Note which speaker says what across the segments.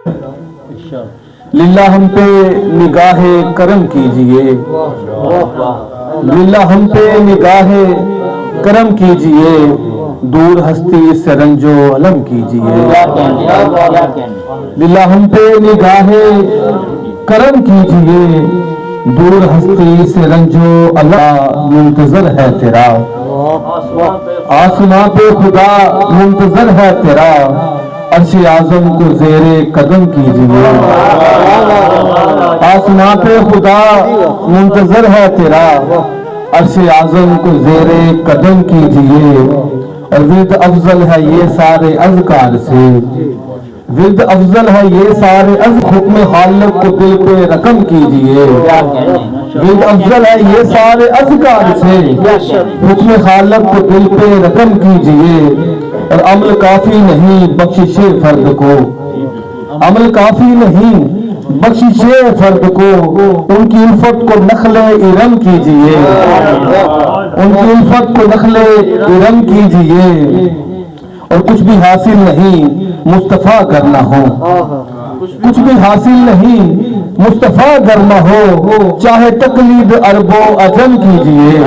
Speaker 1: للہ ہم پہ نگاہ کرم کیجئے، للہ ہم پہ نگاہ کرم کیجئے، دور ہستی سے رنج و علم کیجئے، للہ ہم پہ نگاہ کرم کیجئے، دور ہستی سے رنج و علم منتظر ہے تیرا، آسماں پہ خدا منتظر ہے تیرا، عرش اعظم کو زیر قدم کیجئے، آسماں پہ خدا منتظر ہے تیرا، عرش اعظم کو زیر قدم کیجئے، اور ورد افضل ہے یہ سارے اذکار سے، ورد افضل ہے یہ سارے حکم خالق کو دل پہ رقم کیجئے، ورد افضل ہے یہ سارے اذکار سے، حکم خالق کو دل پہ رقم کیجئے، اور عمل کافی نہیں بخشش فرد کو، عمل کافی نہیں بخشش فرد کو، ان کی الفت کو نخل ارم کیجئے، ان کی الفت کو نخل ارم کیجئے، اور کچھ بھی حاصل نہیں مصطفیٰ کرنا ہو، کچھ بھی حاصل نہیں مصطفیٰ کرنا ہو، چاہے تقلید عرب و عجم کیجئے،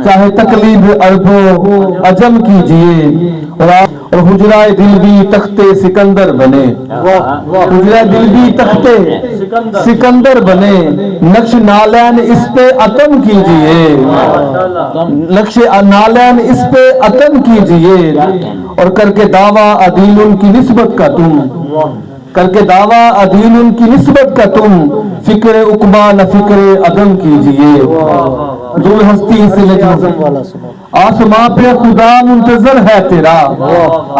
Speaker 1: چاہے تقلید عرب و عجم کیجئے، اور حجرہ دل بھی تخت سکندر بنے، حجرہ دل بھی تخت سکندر بنے، نقش نالین اس پہ عتم کیجئے، نقش نالین اس پہ عتم کیجئے، اور کر کے دعویٰ عدیل ان کی نسبت کا تم، کر کے دعویٰ عدیل ان کی نسبت کا تم، فکر عقبہ نہ فکر عدم کیجئے، دور ہستی سے لجم، آسماں پہ خدا منتظر ہے تیرا،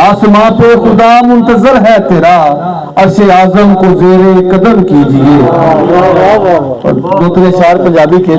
Speaker 1: آسماں پہ خدا منتظر ہے تیرا، عرش اعظم کو زیر قدم کیجئے، اور دو تین اشعار پنجابی کے